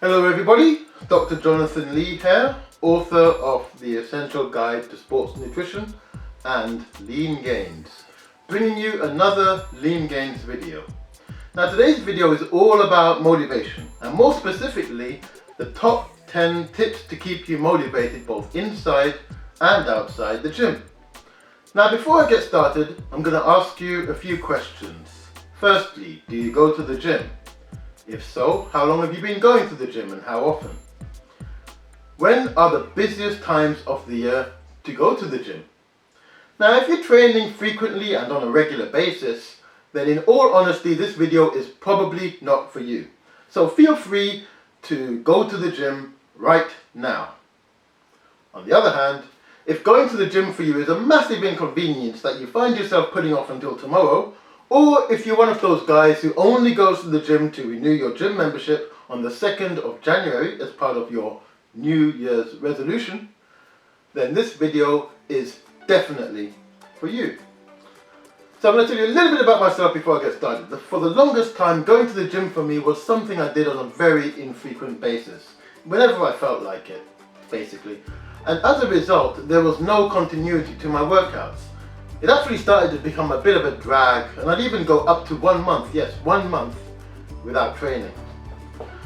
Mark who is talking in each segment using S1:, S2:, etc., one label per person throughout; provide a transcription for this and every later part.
S1: Hello everybody, Dr. Jonathan Lee here, author of The Essential Guide to Sports Nutrition and Lean Gains, bringing you another Lean Gains video. Now today's video is all about motivation, and more specifically the top 10 tips to keep you motivated both inside and outside the gym. Now before I get started, I'm going to ask you a few questions. Firstly, do you go to the gym? If so, how long have you been going to the gym and how often? When are the busiest times of the year to go to the gym? Now if you're training frequently and on a regular basis, then in all honesty this video is probably not for you. So feel free to go to the gym right now. On the other hand, if going to the gym for you is a massive inconvenience that you find yourself putting off until tomorrow, or if you're one of those guys who only goes to the gym to renew your gym membership on the 2nd of January as part of your New Year's resolution, then this video is definitely for you. So I'm going to tell you a little bit about myself before I get started. For the longest time, going to the gym for me was something I did on a very infrequent basis, whenever I felt like it, basically. And as a result, there was no continuity to my workouts. It actually started to become a bit of a drag, and I'd even go up to 1 month, yes, 1 month without training.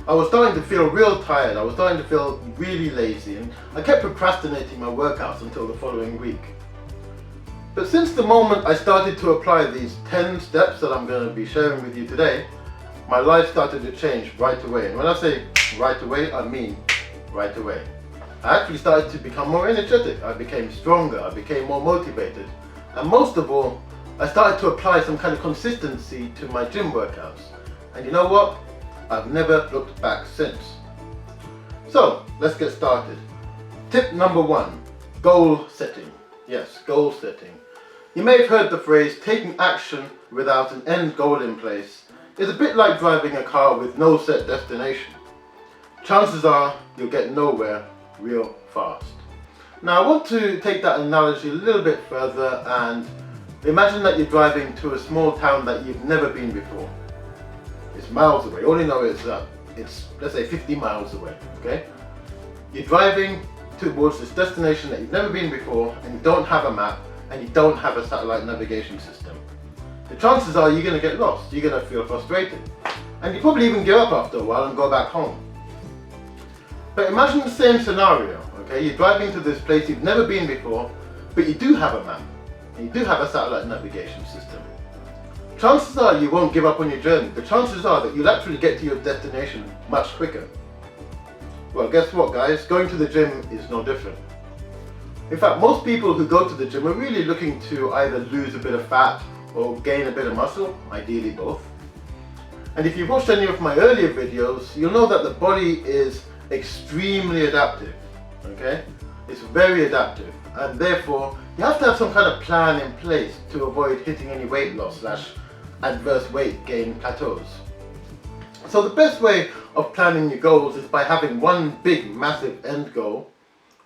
S1: I was starting to feel real tired, I was starting to feel really lazy, and I kept procrastinating my workouts until the following week. But since the moment I started to apply these 10 steps that I'm going to be sharing with you today, my life started to change right away. And when I say right away, I mean right away. I actually started to become more energetic, I became stronger, I became more motivated. And most of all, I started to apply some kind of consistency to my gym workouts. And you know what? I've never looked back since. So, let's get started. Tip number 1, goal setting. Yes, goal setting. You may have heard the phrase, taking action without an end goal in place is a bit like driving a car with no set destination. Chances are you'll get nowhere real fast. Now I want to take that analogy a little bit further and imagine that you're driving to a small town that you've never been before. It's miles away, all you know is that it's, let's say, 50 miles away, okay? You're driving towards this destination that you've never been before, and you don't have a map and you don't have a satellite navigation system. The chances are you're going to get lost, you're going to feel frustrated, and you probably even give up after a while and go back home. But imagine the same scenario. Okay, you're driving to this place you've never been before, but you do have a map, and you do have a satellite navigation system. Chances are you won't give up on your journey. The chances are that you'll actually get to your destination much quicker. Well, guess what guys, going to the gym is no different. In fact, most people who go to the gym are really looking to either lose a bit of fat or gain a bit of muscle, ideally both. And if you've watched any of my earlier videos, you'll know that the body is extremely adaptive. Okay, it's very adaptive, and therefore you have to have some kind of plan in place to avoid hitting any weight loss / adverse weight gain plateaus. So the best way of planning your goals is by having one big massive end goal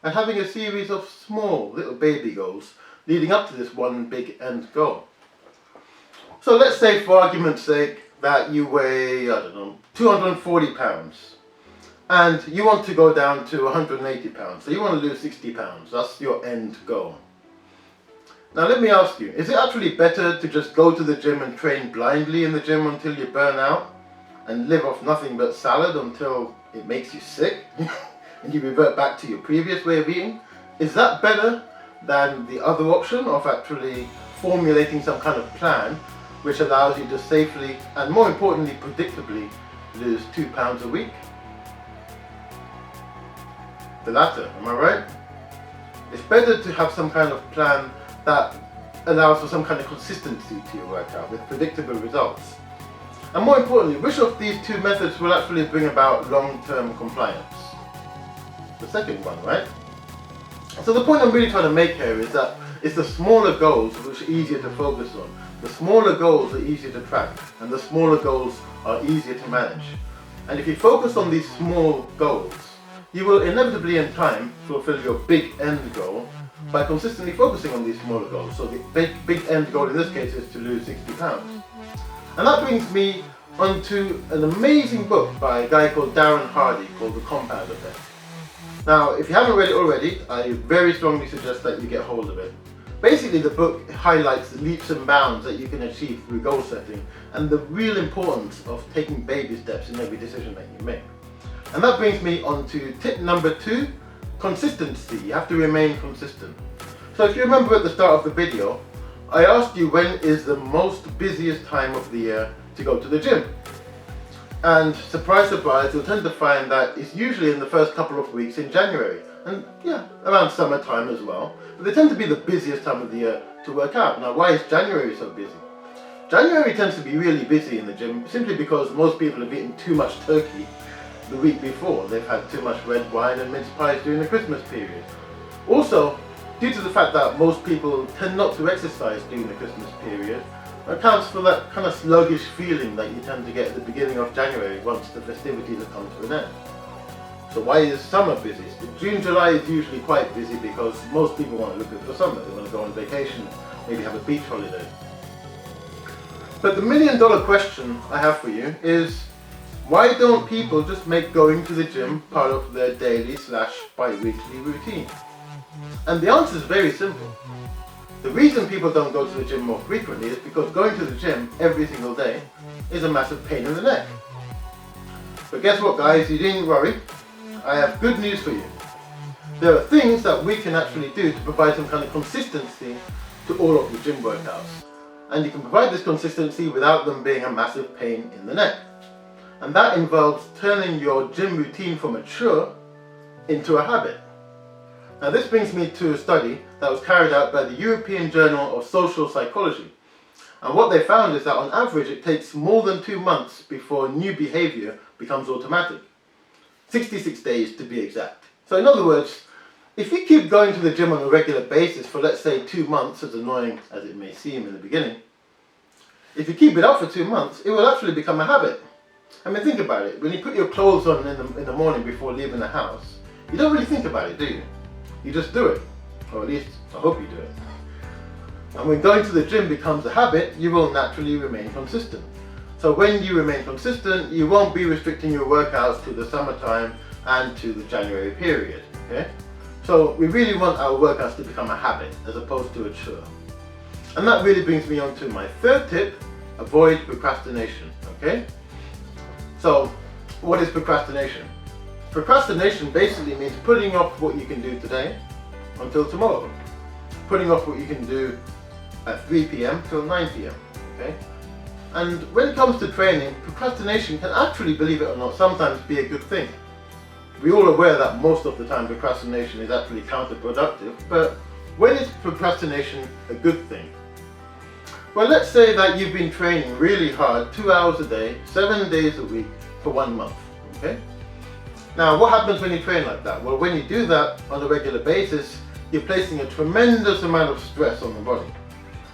S1: and having a series of small little baby goals leading up to this one big end goal. So let's say, for argument's sake, that you weigh, I don't know, 240 pounds. And you want to go down to 180 pounds, so you want to lose 60 pounds, that's your end goal. Now let me ask you, is it actually better to just go to the gym and train blindly in the gym until you burn out and live off nothing but salad until it makes you sick and you revert back to your previous way of eating? Is that better than the other option of actually formulating some kind of plan which allows you to safely and, more importantly, predictably lose 2 pounds a week? The latter, am I right? It's better to have some kind of plan that allows for some kind of consistency to your workout with predictable results. And more importantly, which of these two methods will actually bring about long-term compliance? The second one, right? So the point I'm really trying to make here is that it's the smaller goals which are easier to focus on. The smaller goals are easier to track, and the smaller goals are easier to manage. And if you focus on these small goals, you will inevitably in time fulfill your big end goal by consistently focusing on these smaller goals. So the big end goal in this case is to lose 60 pounds. And that brings me onto an amazing book by a guy called Darren Hardy called The Compound Effect. Now, if you haven't read it already, I very strongly suggest that you get hold of it. Basically, the book highlights the leaps and bounds that you can achieve through goal setting and the real importance of taking baby steps in every decision that you make. And that brings me on to tip number 2, consistency. You have to remain consistent. So if you remember at the start of the video, I asked you when is the most busiest time of the year to go to the gym. And surprise, surprise, you'll tend to find that it's usually in the first couple of weeks in January. And yeah, around summertime as well. But they tend to be the busiest time of the year to work out. Now, why is January so busy? January tends to be really busy in the gym simply because most people have eaten too much turkey the week before. They've had too much red wine and mince pies during the Christmas period. Also, due to the fact that most people tend not to exercise during the Christmas period, accounts for that kind of sluggish feeling that you tend to get at the beginning of January once the festivities have come to an end. So why is summer busy? June, July is usually quite busy because most people want to look good for summer. They want to go on vacation, maybe have a beach holiday. But the million-dollar question I have for you is, why don't people just make going to the gym part of their daily/bi-weekly routine? And the answer is very simple. The reason people don't go to the gym more frequently is because going to the gym every single day is a massive pain in the neck. But guess what, guys? You didn't worry. I have good news for you. There are things that we can actually do to provide some kind of consistency to all of your gym workouts. And you can provide this consistency without them being a massive pain in the neck. And that involves turning your gym routine from a chore into a habit. Now, this brings me to a study that was carried out by the European Journal of Social Psychology. And what they found is that on average it takes more than 2 months before new behavior becomes automatic. 66 days to be exact. So in other words, if you keep going to the gym on a regular basis for, let's say, 2 months, as annoying as it may seem in the beginning, if you keep it up for 2 months, it will actually become a habit. I mean, think about it. When you put your clothes on in the morning before leaving the house, you don't really think about it, do you? You just do it, or at least I hope you do it. And when going to the gym becomes a habit, you will naturally remain consistent. So when you remain consistent, you won't be restricting your workouts to the summertime and to the January period, okay? So we really want our workouts to become a habit as opposed to a chore. And that really brings me on to my 3rd tip, avoid procrastination, okay? So what is procrastination? Procrastination basically means putting off what you can do today until tomorrow. Putting off what you can do at 3 p.m. till 9 p.m. Okay? And when it comes to training, procrastination can actually, believe it or not, sometimes be a good thing. We're all aware that most of the time procrastination is actually counterproductive, but when is procrastination a good thing? Well, let's say that you've been training really hard, 2 hours a day, 7 days a week for 1 month. Okay? Now, what happens when you train like that? Well, when you do that on a regular basis, you're placing a tremendous amount of stress on the body.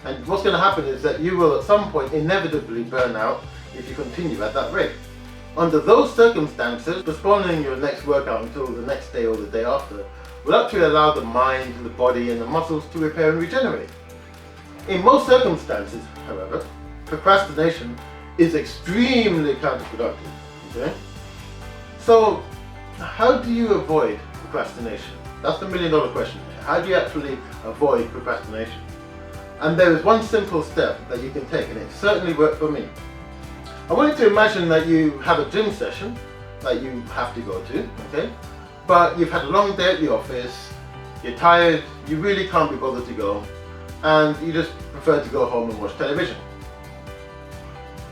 S1: And what's going to happen is that you will at some point inevitably burn out if you continue at that rate. Under those circumstances, postponing your next workout until the next day or the day after will actually allow the mind, the body and the muscles to repair and regenerate. In most circumstances, however, procrastination is extremely counterproductive. Okay? So, how do you avoid procrastination? That's the million-dollar question here. How do you actually avoid procrastination? And there is one simple step that you can take, and it certainly worked for me. I want you to imagine that you have a gym session that you have to go to, okay? But you've had a long day at the office, you're tired, you really can't be bothered to go, and you just prefer to go home and watch television.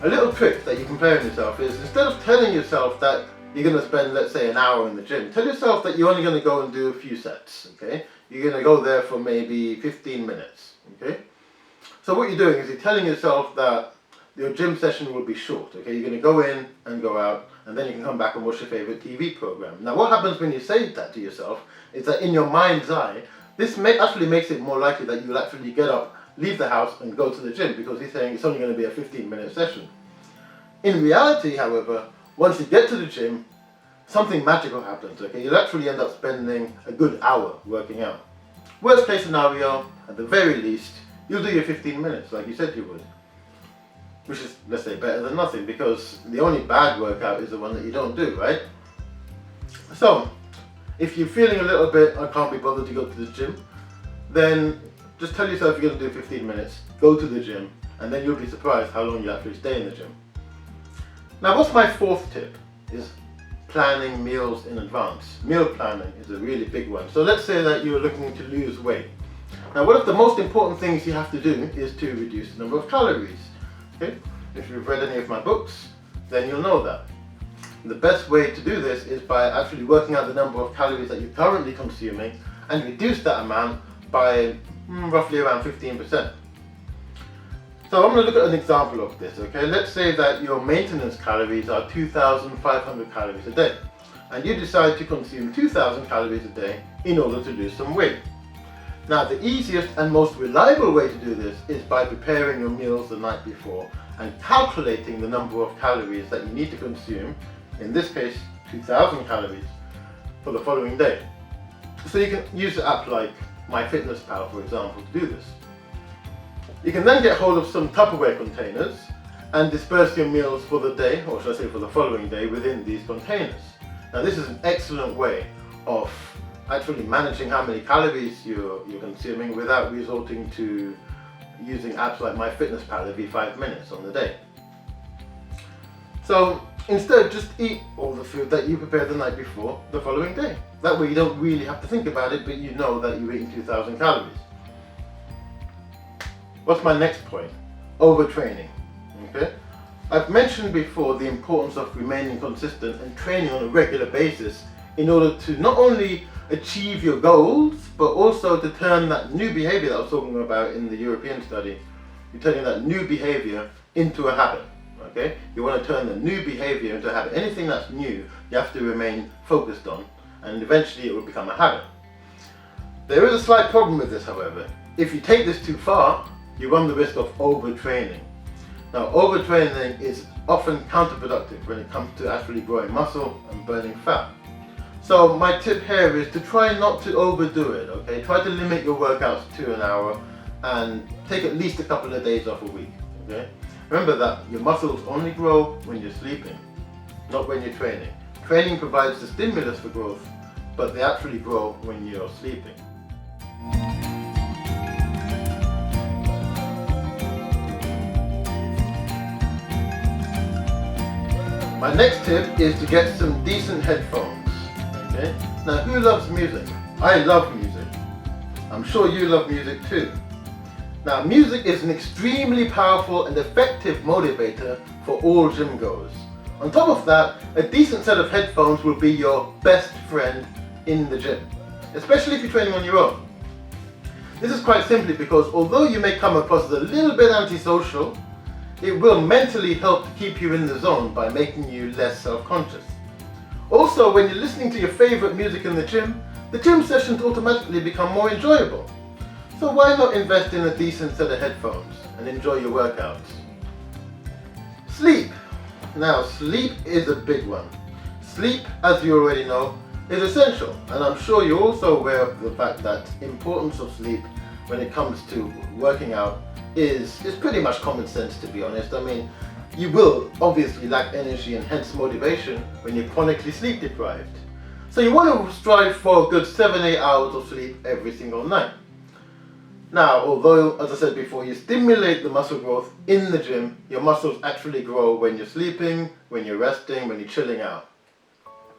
S1: A little trick that you can play on yourself is, instead of telling yourself that you're going to spend, let's say, an hour in the gym, tell yourself that you're only going to go and do a few sets, okay? You're going to go there for maybe 15 minutes, okay? So what you're doing is you're telling yourself that your gym session will be short, okay? You're going to go in and go out, and then you can come back and watch your favorite TV program. Now, what happens when you say that to yourself is that in your mind's eye, this actually makes it more likely that you'll actually get up, leave the house, and go to the gym, because you're saying it's only going to be a 15-minute session. In reality, however, once you get to the gym, something magical happens, okay? You'll actually end up spending a good hour working out. Worst case scenario, at the very least, you'll do your 15 minutes like you said you would. which is, let's say, better than nothing, because the only bad workout is the one that you don't do, right? So, if you're feeling a little bit, I can't be bothered to go to the gym, then just tell yourself you're going to do 15 minutes, go to the gym, and then you'll be surprised how long you actually stay in the gym. Now, what's my fourth tip? Is planning meals in advance. Meal planning is a really big one. So let's say that you're looking to lose weight. Now, one of the most important things you have to do is to reduce the number of calories. Okay? If you've read any of my books, then you'll know that. The best way to do this is by actually working out the number of calories that you're currently consuming and reduce that amount by roughly around 15%. So I'm going to look at an example of this, okay? Let's say that your maintenance calories are 2,500 calories a day, and you decide to consume 2,000 calories a day in order to lose some weight. Now, the easiest and most reliable way to do this is by preparing your meals the night before and calculating the number of calories that you need to consume, in this case 2,000 calories, for the following day. So you can use an app like MyFitnessPal, for example, to do this. You can then get hold of some Tupperware containers and disperse your meals for the day, or should I say for the following day, within these containers. Now, this is an excellent way of actually managing how many calories you're consuming without resorting to using apps like MyFitnessPal every 5 minutes on the day. So instead, just eat all the food that you prepared the night before the following day. That way you don't really have to think about it, but you know that you're eating 2,000 calories. What's my next point? Overtraining. Okay? I've mentioned before the importance of remaining consistent and training on a regular basis in order to not only achieve your goals, but also to turn that new behavior that I was talking about in the European study, you're turning that new behavior into a habit. Okay? You want to turn the new behavior into a habit. Anything that's new, you have to remain focused on, and eventually it will become a habit. There is a slight problem with this, however. If you take this too far, you run the risk of overtraining. Now, overtraining is often counterproductive when it comes to actually growing muscle and burning fat. So my tip here is to try not to overdo it, okay? Try to limit your workouts to an hour and take at least a couple of days off a week, okay? Remember that your muscles only grow when you're sleeping, not when you're training. Training provides the stimulus for growth, but they actually grow when you're sleeping. My next tip is to get some decent headphones. Okay? Now, who loves music? I love music. I'm sure you love music too. Now, music is an extremely powerful and effective motivator for all gym goers. On top of that, a decent set of headphones will be your best friend in the gym, especially if you're training on your own. This is quite simply because although you may come across as a little bit antisocial, it will mentally help to keep you in the zone by making you less self-conscious. Also, when you're listening to your favorite music in the gym sessions automatically become more enjoyable. So why not invest in a decent set of headphones and enjoy your workouts? Sleep. Now, sleep is a big one. Sleep, as you already know, is essential, and I'm sure you're also aware of the fact that importance of sleep when it comes to working out is pretty much common sense, to be honest. I mean, you will obviously lack energy and hence motivation when you're chronically sleep deprived. So you want to strive for a good 7-8 hours of sleep every single night. Now, although, as I said before, you stimulate the muscle growth in the gym, your muscles actually grow when you're sleeping, when you're resting, when you're chilling out.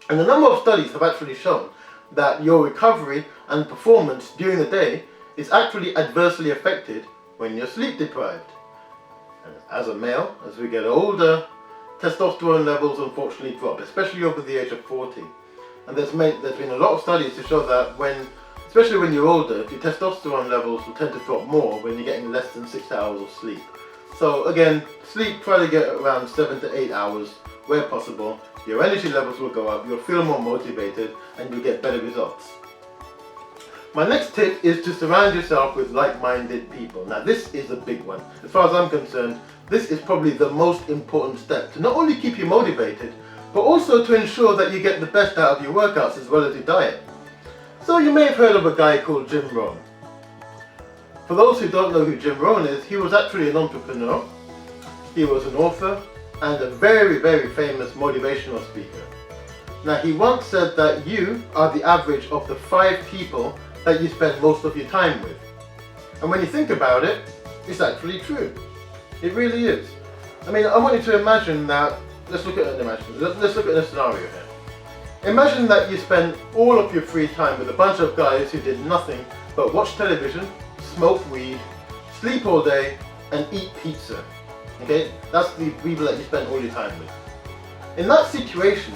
S1: And a number of studies have actually shown that your recovery and performance during the day is actually adversely affected when you're sleep deprived. And as a male, as we get older, testosterone levels unfortunately drop, especially over the age of 40. And there's been a lot of studies to show that especially when you're older, your testosterone levels will tend to drop more when you're getting less than 6 hours of sleep. So again, sleep, try to get around 7 to 8 hours where possible. Your energy levels will go up, you'll feel more motivated, and you'll get better results. My next tip is to surround yourself with like-minded people. Now, this is a big one. As far as I'm concerned, this is probably the most important step to not only keep you motivated, but also to ensure that you get the best out of your workouts as well as your diet. So you may have heard of a guy called Jim Rohn. For those who don't know who Jim Rohn is, he was actually an entrepreneur, He was an author and a very, very famous motivational speaker. Now, he once said that you are the average of the 5 people that you spend most of your time with. And when you think about it, it's actually true. It really is. I mean, I want you to imagine that, let's look at a scenario here. Imagine that you spend all of your free time with a bunch of guys who did nothing but watch television, smoke weed, sleep all day, and eat pizza. Okay? That's the people that you spend all your time with. In that situation,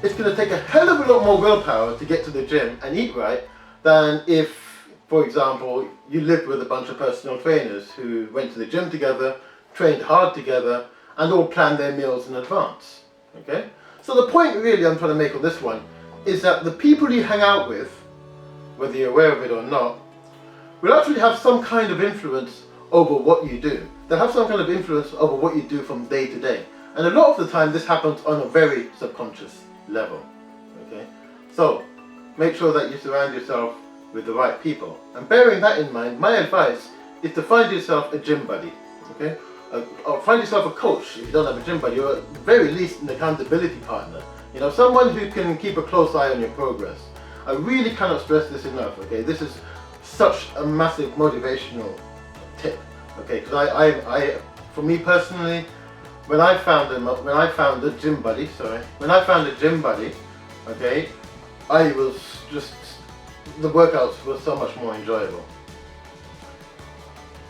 S1: it's going to take a hell of a lot more willpower to get to the gym and eat right than if, for example, you lived with a bunch of personal trainers who went to the gym together, trained hard together, and all planned their meals in advance. Okay? So the point really I'm trying to make on this one is that the people you hang out with, whether you're aware of it or not, will actually have some kind of influence over what you do. They'll have some kind of influence over what you do from day to day. And a lot of the time this happens on a very subconscious level. Okay? So make sure that you surround yourself with the right people. And bearing that in mind, my advice is to find yourself a gym buddy. Okay? Or find yourself a coach if you don't have a gym buddy, or at the very least an accountability partner. You know, someone who can keep a close eye on your progress. I really cannot stress this enough. Okay, this is such a massive motivational tip. Okay, because I, for me personally, when I found a gym buddy, okay, I was just, the workouts were so much more enjoyable.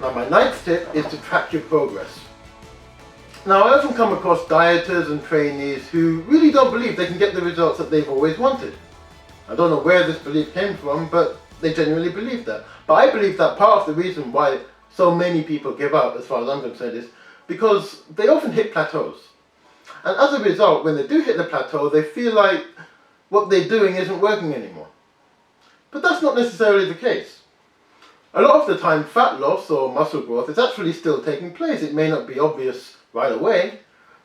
S1: Now my 9th tip is to track your progress. Now I often come across dieters and trainees who really don't believe they can get the results that they've always wanted. I don't know where this belief came from, but they genuinely believe that. But I believe that part of the reason why so many people give up, as far as I'm concerned, is because they often hit plateaus. And as a result, when they do hit the plateau, they feel like what they're doing isn't working anymore. But that's not necessarily the case. A lot of the time, fat loss or muscle growth is actually still taking place. It may not be obvious right away,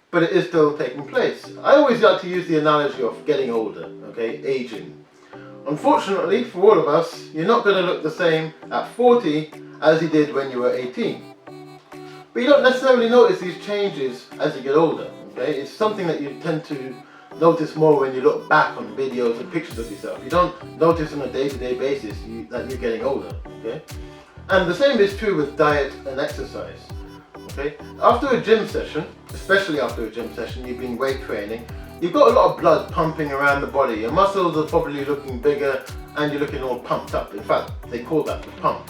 S1: but it is still taking place. I always like to use the analogy of getting older, okay, aging. Unfortunately, for all of us, you're not going to look the same at 40 as you did when you were 18. But you don't necessarily notice these changes as you get older, okay? It's something that you tend to notice more when you look back on videos and pictures of yourself. You don't notice on a day-to-day basis that you're getting older, okay? And the same is true with diet and exercise, okay? After a gym session, especially after a gym session, you've been weight training, you've got a lot of blood pumping around the body. Your muscles are probably looking bigger and you're looking all pumped up. In fact, they call that the pump.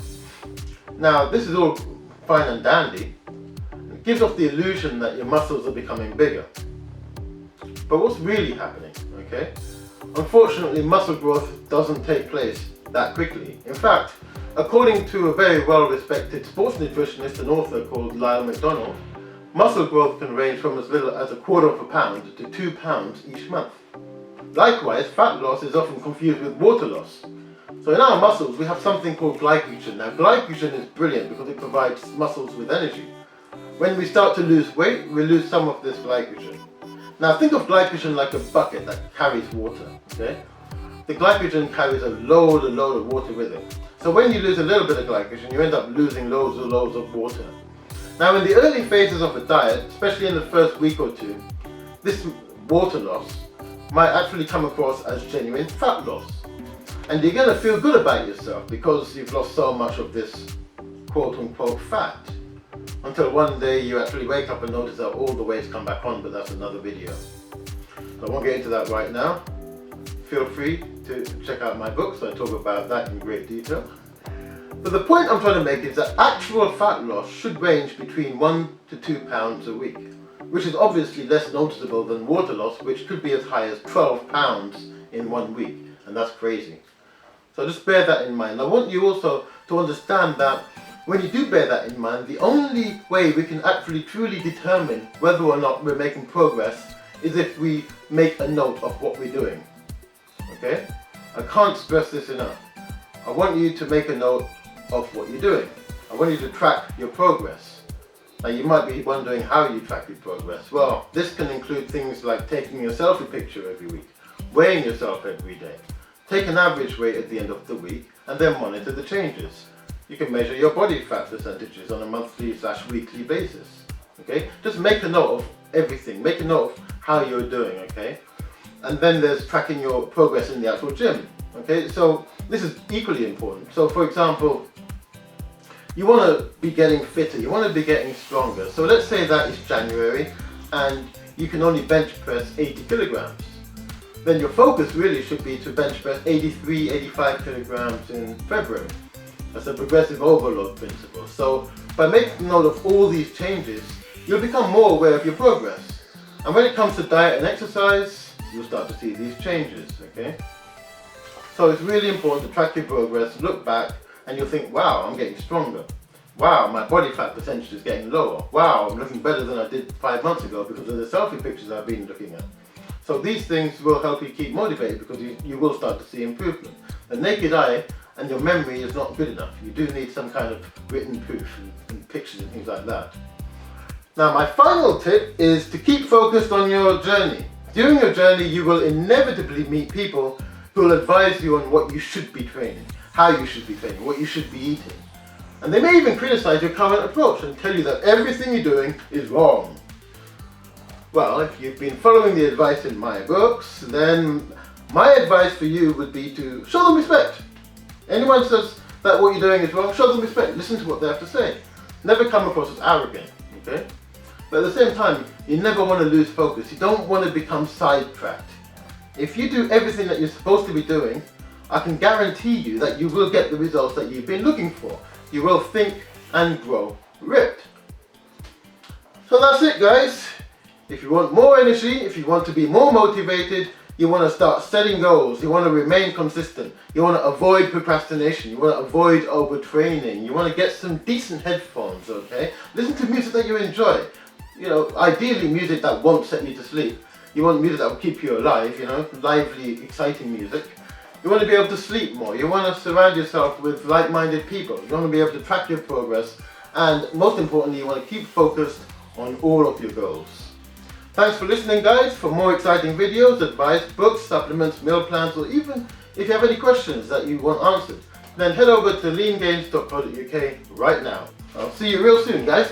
S1: Now, this is all fine and dandy. It gives off the illusion that your muscles are becoming bigger. But what's really happening, okay? Unfortunately, muscle growth doesn't take place that quickly. In fact, according to a very well-respected sports nutritionist and author called Lyle McDonald, muscle growth can range from as little as 1/4 pound to 2 pounds each month. Likewise, fat loss is often confused with water loss. So in our muscles, we have something called glycogen. Now, glycogen is brilliant because it provides muscles with energy. When we start to lose weight, we lose some of this glycogen. Now, think of glycogen like a bucket that carries water, okay? The glycogen carries a load of water with it. So when you lose a little bit of glycogen, you end up losing loads of water. Now, in the early phases of a diet, especially in the first week or two, this water loss might actually come across as genuine fat loss. And you're going to feel good about yourself because you've lost so much of this quote-unquote fat. Until one day you actually wake up and notice that all the weight's come back on, but that's another video. So I won't get into that right now. Feel free to check out my books. I talk about that in great detail. But the point I'm trying to make is that actual fat loss should range between 1 to 2 pounds a week, which is obviously less noticeable than water loss, which could be as high as 12 pounds in 1 week, and that's crazy. So just bear that in mind. I want you also to understand that when you do bear that in mind, the only way we can actually truly determine whether or not we're making progress is if we make a note of what we're doing. Okay? I can't stress this enough. I want you to make a note of what you're doing. I want you to track your progress. Now you might be wondering how you track your progress. Well, this can include things like taking a selfie picture every week, weighing yourself every day, take an average weight at the end of the week, and then monitor the changes. You can measure your body fat percentages on a monthly/weekly basis. Okay, just make a note of everything, make a note of how you're doing, okay? And then there's tracking your progress in the actual gym, okay? So this is equally important. So for example, you want to be getting fitter, you want to be getting stronger. So let's say that is January and you can only bench press 80 kilograms. Then your focus really should be to bench press 83, 85 kilograms in February. That's a progressive overload principle. So by making note of all these changes, you'll become more aware of your progress. And when it comes to diet and exercise, you'll start to see these changes, okay? So it's really important to track your progress, look back, and you'll think, wow, I'm getting stronger. Wow, my body fat percentage is getting lower. Wow, I'm looking better than I did 5 months ago because of the selfie pictures I've been looking at. So these things will help you keep motivated because you will start to see improvement. The naked eye and your memory is not good enough. You do need some kind of written proof and pictures and things like that. Now my final tip is to keep focused on your journey. During your journey you will inevitably meet people who will advise you on what you should be training, how you should be training, what you should be eating. And they may even criticize your current approach and tell you that everything you're doing is wrong. Well, if you've been following the advice in my books, then my advice for you would be to show them respect. Anyone says that what you're doing is wrong, show them respect, listen to what they have to say. Never come across as arrogant, okay? But at the same time, you never want to lose focus. You don't want to become sidetracked. If you do everything that you're supposed to be doing, I can guarantee you that you will get the results that you've been looking for. You will think and grow ripped. So that's it, guys. If you want more energy, if you want to be more motivated, you want to start setting goals, you want to remain consistent, you want to avoid procrastination, you want to avoid overtraining, you want to get some decent headphones, okay? Listen to music that you enjoy. You know, ideally music that won't set you to sleep. You want music that will keep you alive, you know, lively, exciting music. You want to be able to sleep more, you want to surround yourself with like-minded people, you want to be able to track your progress, and most importantly, you want to keep focused on all of your goals. Thanks for listening, guys. For more exciting videos, advice, books, supplements, meal plans, or even if you have any questions that you want answered, then head over to leangains.co.uk right now. I'll see you real soon, guys.